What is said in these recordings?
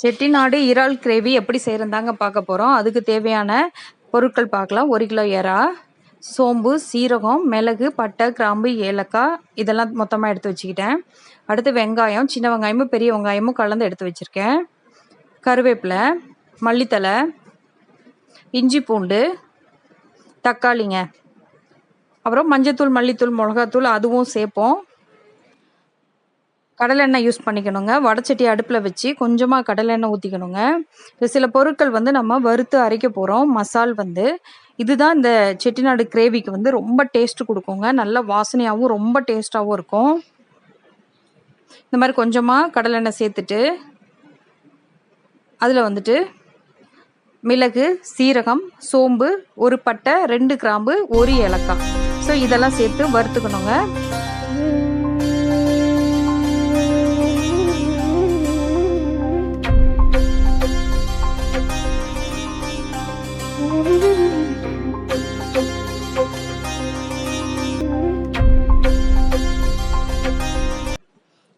செட்டிநாடு இறால் கிரேவி எப்படி செய்கிறதாங்க பார்க்க போகிறோம். அதுக்கு தேவையான பொருட்கள் பார்க்கலாம். 1 கிலோ எறா, சோம்பு, சீரகம், மிளகு, பட்டை, கிராம்பு, ஏலக்காய் இதெல்லாம் மொத்தமாக எடுத்து வச்சுக்கிட்டேன். அடுத்து வெங்காயம், சின்ன வெங்காயமும் பெரிய வெங்காயமும் கலந்து எடுத்து வச்சுருக்கேன். கருவேப்பிலை, மல்லித்தலை, இஞ்சி பூண்டு, தக்காளிங்க, அப்புறம் மஞ்சத்தூள், மல்லித்தூள், மிளகாத்தூள் அதுவும் சேர்ப்போம். கடலெண்ணெய் யூஸ் பண்ணிக்கணுங்க. வடச்சட்டி அடுப்பில் வச்சு கொஞ்சமாக கடலெண்ணெய் ஊற்றிக்கணுங்க. சில பொருட்கள் நம்ம வறுத்து அரைக்க போகிறோம். மசால் இதுதான் இந்த செட்டிநாடு கிரேவிக்கு ரொம்ப டேஸ்ட் கொடுக்குங்க. நல்ல வாசனையாகவும் ரொம்ப டேஸ்ட்டாகவும் இருக்கும். இந்த மாதிரி கொஞ்சமாக கடலெண்ணெய் சேர்த்துட்டு அதில் மிளகு, சீரகம், சோம்பு, 1 பட்டை, 2 கிராம்பு, 1 ஏலக்காய், ஸோ இதெல்லாம் சேர்த்து வறுத்துக்கணுங்க.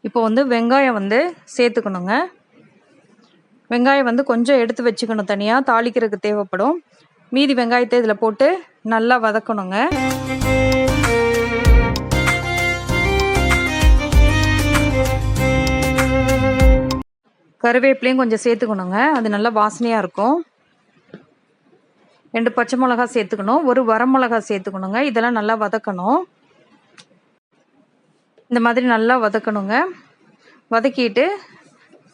இப்போ வெங்காயம் சேர்த்துக்கணுங்க. வெங்காயம் கொஞ்சம் எடுத்து வச்சுக்கணும், தனியாக தாளிக்கிறதுக்கு தேவைப்படும். மீதி வெங்காயத்தை இதில் போட்டு நல்லா வதக்கணுங்க. கருவேப்பிலையும் கொஞ்சம் சேர்த்துக்கணுங்க, அது நல்லா வாசனையாக இருக்கும். 2 பச்சை மிளகாய் சேர்த்துக்கணும், 1 வரமிளகாய் சேர்த்துக்கணுங்க. இதெல்லாம் நல்லா வதக்கணும். இந்த மாதிரி நல்லா வதக்கணுங்க. வதக்கிட்டு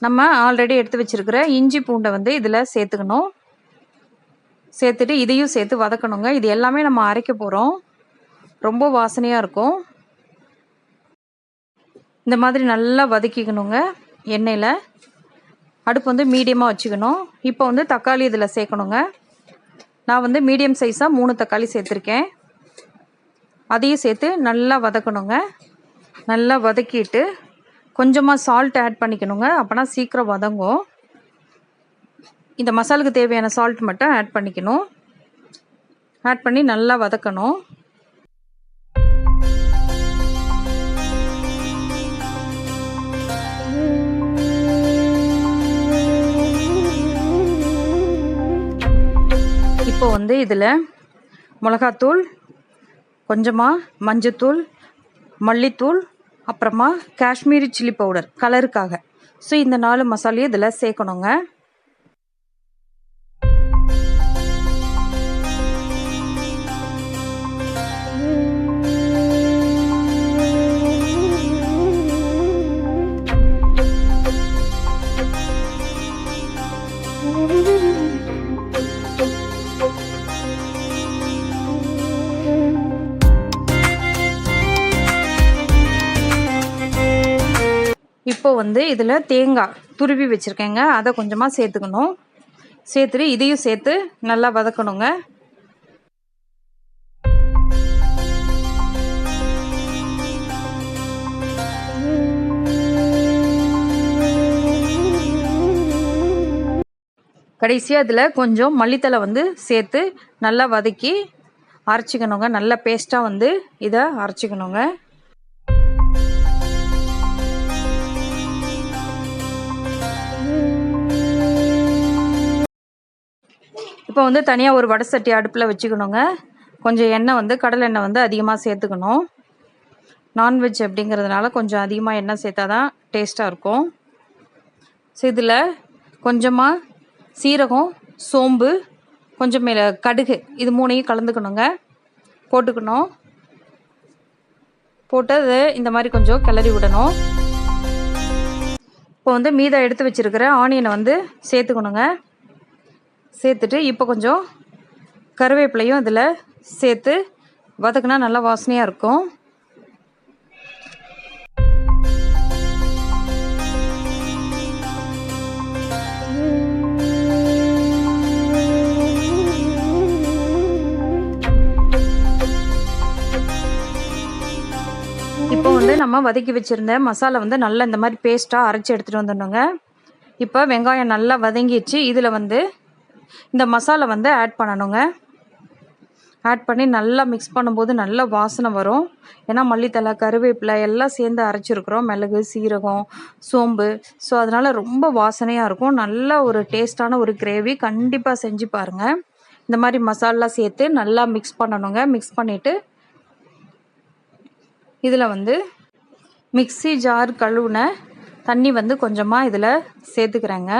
நம்ம ஆல்ரெடி எடுத்து வச்சிருக்கிற இஞ்சி பூண்டை இதில் சேர்த்துக்கணும். சேர்த்துட்டு இதையும் சேர்த்து வதக்கணுங்க. இது எல்லாமே நம்ம அரைக்க போகிறோம். ரொம்ப வாசனையாக இருக்கும். இந்த மாதிரி நல்லா வதக்கிக்கணுங்க எண்ணெயில். அடுப்பு மீடியமாக வச்சுக்கணும். இப்போ தக்காளி இதில் சேர்க்கணுங்க. நான் மீடியம் சைஸாக 3 தக்காளி சேர்த்துருக்கேன். அதையும் சேர்த்து நல்லா வதக்கணுங்க. நல்லா வதக்கிட்டு கொஞ்சமாக சால்ட் ஆட் பண்ணிக்கணுங்க. அப்போனா சீக்கிரம் வதங்கும். இந்த மசாலுக்கு தேவையான சால்ட் மட்டும் ஆட் பண்ணிக்கணும். ஆட் பண்ணி நல்லா வதக்கணும். இப்போ இதில் மிளகாத்தூள், கொஞ்சமாக மஞ்சத்தூள், மல்லித்தூள், அப்புறமா காஷ்மீரி சில்லி பவுடர் கலருக்காக, ஸோ இந்த 4 மசாலையும் இதில் சேர்க்கணுங்க. இப்போ இதில் தேங்காய் துருவி வச்சுருக்கேங்க, அதை கொஞ்சமாக சேர்த்துக்கணும். சேர்த்துட்டு இதையும் சேர்த்து நல்லா வதக்கணுங்க. கடைசியாக இதில் கொஞ்சம் மல்லித்தலை சேர்த்து நல்லா வதக்கி அரைச்சிக்கணுங்க. நல்ல பேஸ்ட்டாக இதை அரைச்சிக்கணுங்க. இப்போ தனியாக ஒரு வடை சட்டி அடுப்பில் வச்சுக்கணுங்க. கொஞ்சம் எண்ணெய் கடலை எண்ணெய் அதிகமாக சேர்த்துக்கணும். நான்வெஜ் அப்படிங்கிறதுனால கொஞ்சம் அதிகமாக எண்ணெய் சேர்த்தா தான் டேஸ்ட்டாக இருக்கும். ஸோ இதில் கொஞ்சமாக சீரகம், சோம்பு, கொஞ்சம் கடுகு, இது 3ஐயும் கலந்துக்கணுங்க. போட்டுக்கணும். போட்டு அதை இந்த மாதிரி கொஞ்சம் கிளறி விடணும். இப்போ மீதம் எடுத்து வச்சுருக்கிற ஆனியனை சேர்த்துக்கணுங்க. சேர்த்துட்டு இப்போ கொஞ்சம் கருவேப்பிலையும் இதில் சேர்த்து வதக்குனா நல்லா வாசனையாக இருக்கும். இப்போ நம்ம வதக்கி வச்சுருந்த மசாலா நல்லா இந்த மாதிரி பேஸ்ட்டாக அரைச்சி எடுத்துகிட்டு வந்துடணுங்க. இப்போ வெங்காயம் நல்லா வதங்கிடுச்சு. இதில் இந்த மசாலா ஆட் பண்ணணுங்க. ஆட் பண்ணி நல்லா மிக்ஸ் பண்ணும்போது நல்ல வாசனை வரும். ஏன்னா மல்லித்தலை, கருவேப்பிலை எல்லாம் சேர்ந்து அரைச்சிருக்கிறோம். மிளகு, சீரகம், சோம்பு. ஸோ அதனால் ரொம்ப வாசனையாக இருக்கும். நல்ல ஒரு டேஸ்டான ஒரு கிரேவி. கண்டிப்பாக செஞ்சு பாருங்கள். இந்த மாதிரி மசாலா சேர்த்து நல்லா மிக்ஸ் பண்ணணுங்க. மிக்ஸ் பண்ணிவிட்டு இதில் வந்து மிக்ஸி ஜார் கழுவுன தண்ணி வந்து கொஞ்சமாக இதில் சேர்த்துக்கிறேங்க.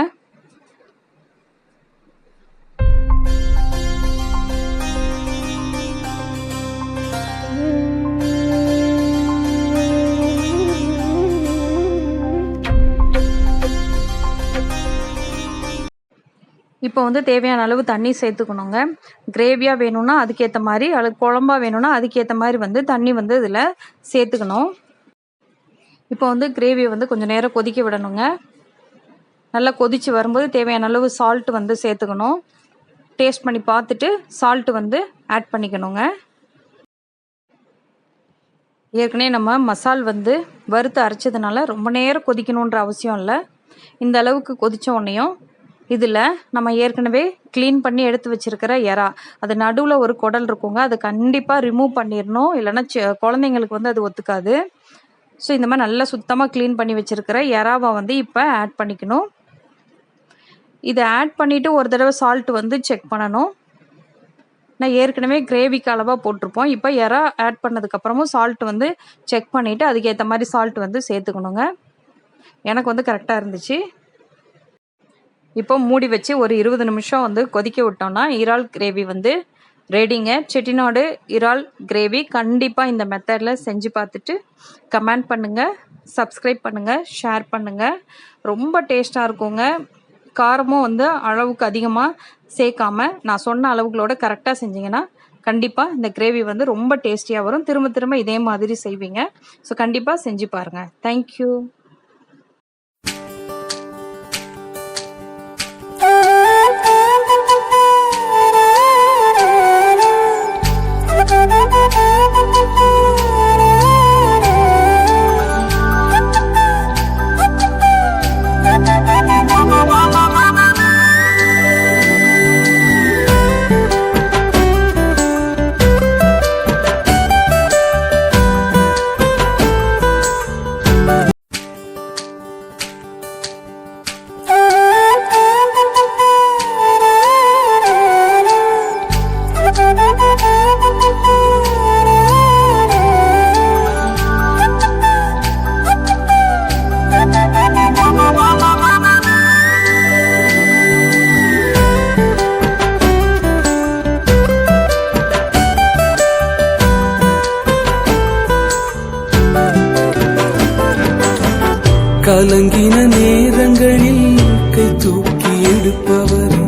இப்போ வந்து தேவையான அளவு தண்ணி சேர்த்துக்கணுங்க. கிரேவியாக வேணும்னா அதுக்கேற்ற மாதிரி, அல்லது குழம்பா வேணும்னா அதுக்கேற்ற மாதிரி வந்து தண்ணி வந்து இதில் சேர்த்துக்கணும். இப்போ வந்து கிரேவியை வந்து கொஞ்சம் நேரம் கொதிக்க விடணுங்க. நல்லா கொதித்து வரும்போது தேவையான அளவு சால்ட்டு வந்து சேர்த்துக்கணும். டேஸ்ட் பண்ணி பார்த்துட்டு சால்ட்டு வந்து ஆட் பண்ணிக்கணுங்க. ஏற்கனவே நம்ம மசால் வந்து வறுத்து அரைச்சதுனால ரொம்ப நேரம் கொதிக்கணுன்ற அவசியம் இல்லை. இந்த அளவுக்கு கொதித்த உடனேயும் இதில் நம்ம ஏற்கனவே க்ளீன் பண்ணி எடுத்து வச்சுருக்கிற எறா, அது நடுவில் ஒரு குடல் இருக்குங்க, அதை கண்டிப்பாக ரிமூவ் பண்ணிடணும். இல்லைன்னா குழந்தைங்களுக்கு வந்து அது ஒத்துக்காது. ஸோ இந்த மாதிரி நல்லா சுத்தமாக க்ளீன் பண்ணி வச்சுருக்கிற எறாவை வந்து இப்போ ஆட் பண்ணிக்கணும். இதை ஆட் பண்ணிவிட்டு ஒரு தடவை சால்ட்டு வந்து செக் பண்ணணும். நான் ஏற்கனவே கிரேவிக்கு அளவாக போட்டிருப்போம். இப்போ எறா ஆட் பண்ணதுக்கப்புறமும் சால்ட்டு வந்து செக் பண்ணிவிட்டு அதுக்கேற்ற மாதிரி சால்ட் வந்து சேர்த்துக்கணுங்க. எனக்கு வந்து கரெக்டாக இருந்துச்சு. இப்போ மூடி வச்சு ஒரு 20 நிமிஷம் வந்து கொதிக்க விட்டோம்னா இறால் கிரேவி வந்து ரெடிங்க. செட்டிநாடு இறால் கிரேவி கண்டிப்பாக இந்த மெத்தடில் செஞ்சு பார்த்துட்டு கமெண்ட் பண்ணுங்கள், சப்ஸ்கிரைப் பண்ணுங்கள், ஷேர் பண்ணுங்கள். ரொம்ப டேஸ்ட்டாக இருக்குங்க. காரமும் வந்து அளவுக்கு அதிகமாக சேர்க்காம நான் சொன்ன அளவுகளோட கரெக்டாக செஞ்சிங்கன்னா கண்டிப்பாக இந்த கிரேவி வந்து ரொம்ப டேஸ்டியாக வரும். திரும்ப திரும்ப இதே மாதிரி செய்வீங்க. ஸோ கண்டிப்பாக செஞ்சு பாருங்கள். தேங்க்யூ. கலங்கின நேரங்களில் கை தூக்கி எடுப்பவரே